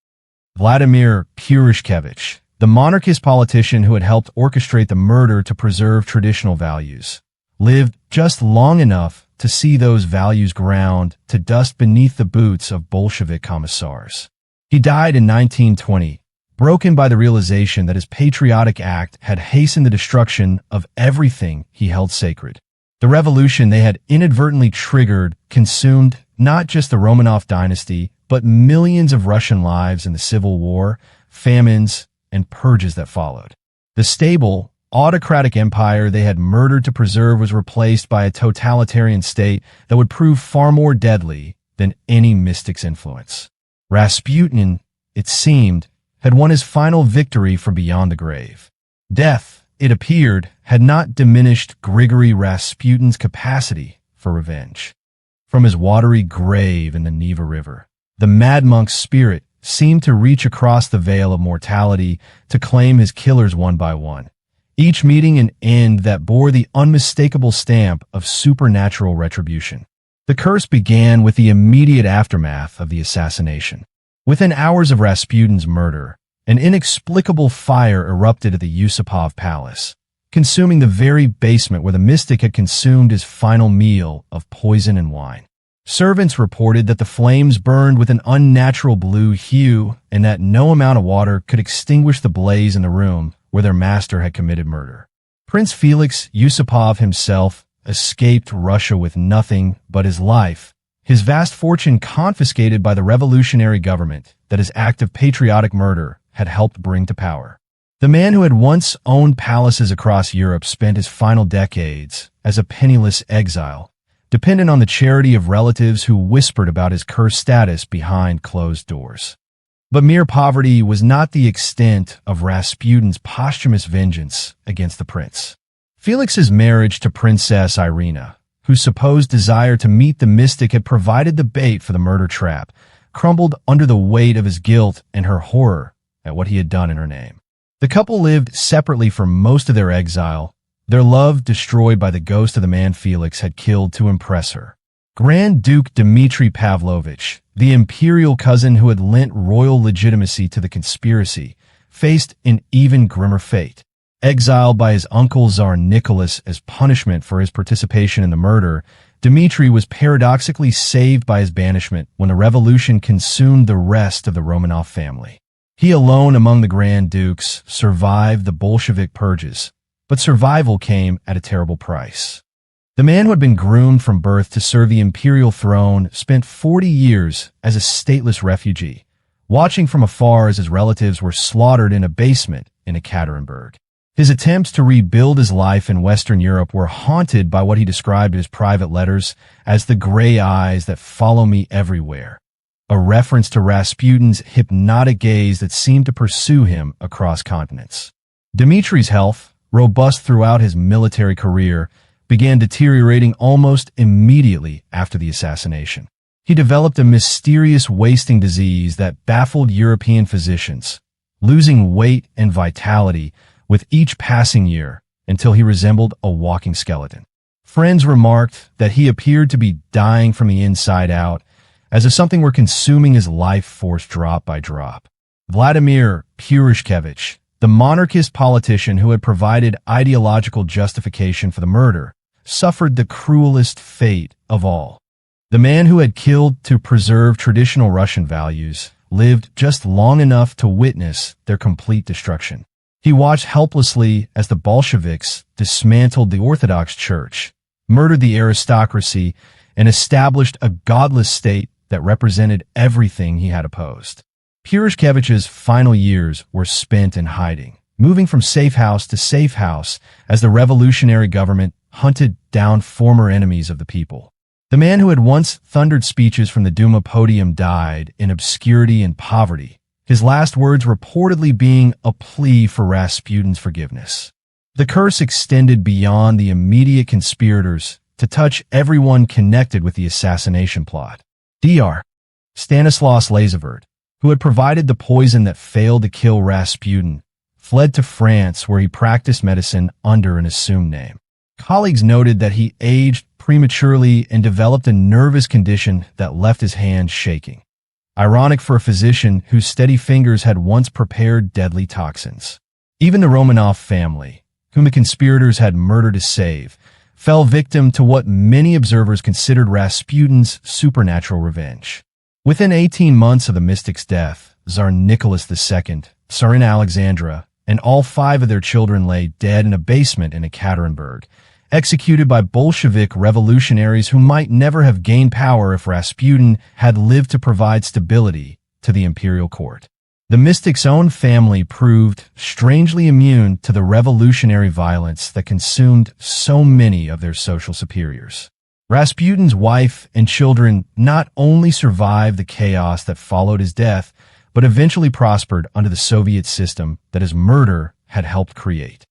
Vladimir Purishkevich, the monarchist politician who had helped orchestrate the murder to preserve traditional values, lived just long enough to see those values ground to dust beneath the boots of Bolshevik commissars. He died in 1920, broken by the realization that his patriotic act had hastened the destruction of everything he held sacred. The revolution they had inadvertently triggered consumed not just the Romanov dynasty, but millions of Russian lives in the Civil War, famines, and purges that followed. The stable, autocratic empire they had murdered to preserve was replaced by a totalitarian state that would prove far more deadly than any mystic's influence. Rasputin, it seemed, had won his final victory from beyond the grave. Death, it appeared, had not diminished Grigory Rasputin's capacity for revenge. From his watery grave in the Neva River, the mad monk's spirit seemed to reach across the veil of mortality to claim his killers one by one, each meeting an end that bore the unmistakable stamp of supernatural retribution. The curse began with the immediate aftermath of the assassination. Within hours of Rasputin's murder, an inexplicable fire erupted at the Yusupov palace, consuming the very basement where the mystic had consumed his final meal of poison and wine. Servants reported that the flames burned with an unnatural blue hue and that no amount of water could extinguish the blaze in the room where their master had committed murder. Prince Felix Yusupov himself escaped Russia with nothing but his life, his vast fortune confiscated by the revolutionary government that his act of patriotic murder had helped bring to power. The man who had once owned palaces across Europe spent his final decades as a penniless exile, dependent on the charity of relatives who whispered about his cursed status behind closed doors. But mere poverty was not the extent of Rasputin's posthumous vengeance against the prince. Felix's marriage to Princess Irina, whose supposed desire to meet the mystic had provided the bait for the murder trap, crumbled under the weight of his guilt and her horror at what he had done in her name. The couple lived separately for most of their exile, their love destroyed by the ghost of the man Felix had killed to impress her. Grand Duke Dmitry Pavlovich, the imperial cousin who had lent royal legitimacy to the conspiracy, faced an even grimmer fate. Exiled by his uncle Tsar Nicholas as punishment for his participation in the murder, Dmitry was paradoxically saved by his banishment when the revolution consumed the rest of the Romanov family. He alone among the Grand Dukes survived the Bolshevik purges, but survival came at a terrible price. The man who had been groomed from birth to serve the imperial throne spent 40 years as a stateless refugee, watching from afar as his relatives were slaughtered in a basement in Ekaterinburg. His attempts to rebuild his life in Western Europe were haunted by what he described in his private letters as the gray eyes that follow me everywhere, a reference to Rasputin's hypnotic gaze that seemed to pursue him across continents. Dmitry's health, robust throughout his military career, began deteriorating almost immediately after the assassination. He developed a mysterious wasting disease that baffled European physicians, losing weight and vitality with each passing year until he resembled a walking skeleton. Friends remarked that he appeared to be dying from the inside out, as if something were consuming his life force drop by drop. Vladimir Purishkevich, the monarchist politician who had provided ideological justification for the murder, suffered the cruelest fate of all. The man who had killed to preserve traditional Russian values lived just long enough to witness their complete destruction. He watched helplessly as the Bolsheviks dismantled the Orthodox Church, murdered the aristocracy, and established a godless state that represented everything he had opposed. Purishkevich's final years were spent in hiding, moving from safe house to safe house as the revolutionary government hunted down former enemies of the people. The man who had once thundered speeches from the Duma podium died in obscurity and poverty, his last words reportedly being a plea for Rasputin's forgiveness. The curse extended beyond the immediate conspirators to touch everyone connected with the assassination plot. Dr. Stanislaus Lazavert, who had provided the poison that failed to kill Rasputin, fled to France where he practiced medicine under an assumed name. Colleagues noted that he aged prematurely and developed a nervous condition that left his hands shaking. Ironic for a physician whose steady fingers had once prepared deadly toxins. Even the Romanov family, whom the conspirators had murdered to save, fell victim to what many observers considered Rasputin's supernatural revenge. Within 18 months of the mystic's death, Tsar Nicholas II, Tsarina Alexandra, and all 5 of their children lay dead in a basement in Ekaterinburg, executed by Bolshevik revolutionaries who might never have gained power if Rasputin had lived to provide stability to the imperial court. The mystic's own family proved strangely immune to the revolutionary violence that consumed so many of their social superiors. Rasputin's wife and children not only survived the chaos that followed his death, but eventually prospered under the Soviet system that his murder had helped create.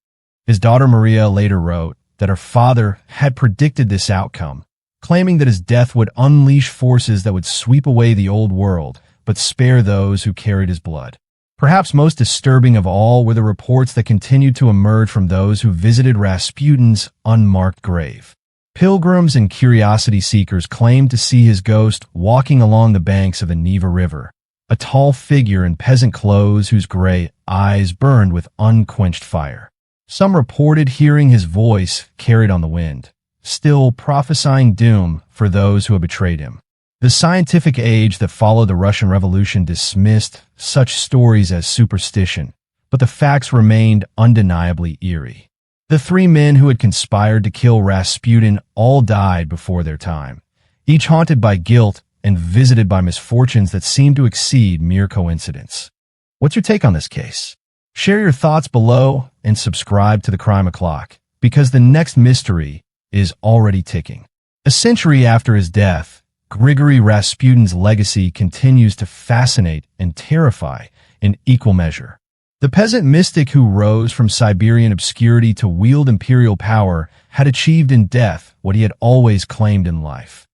His daughter Maria later wrote that her father had predicted this outcome, claiming that his death would unleash forces that would sweep away the old world, but spare those who carried his blood. Perhaps most disturbing of all were the reports that continued to emerge from those who visited Rasputin's unmarked grave. Pilgrims and curiosity seekers claimed to see his ghost walking along the banks of the Neva River, a tall figure in peasant clothes whose gray eyes burned with unquenched fire. Some reported hearing his voice carried on the wind, still prophesying doom for those who had betrayed him. The scientific age that followed the Russian Revolution dismissed such stories as superstition, but the facts remained undeniably eerie. The 3 men who had conspired to kill Rasputin all died before their time, each haunted by guilt and visited by misfortunes that seemed to exceed mere coincidence. What's your take on this case? Share your thoughts below and subscribe to the Crime O'Clock, because the next mystery is already ticking. A century after his death, Grigory Rasputin's legacy continues to fascinate and terrify in equal measure. The peasant mystic who rose from Siberian obscurity to wield imperial power had achieved in death what he had always claimed in life: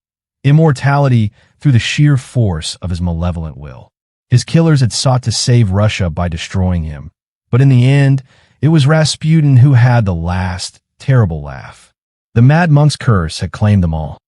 immortality through the sheer force of his malevolent will. His killers had sought to save Russia by destroying him, but in the end, it was Rasputin who had the last, terrible laugh. The Mad Monk's curse had claimed them all.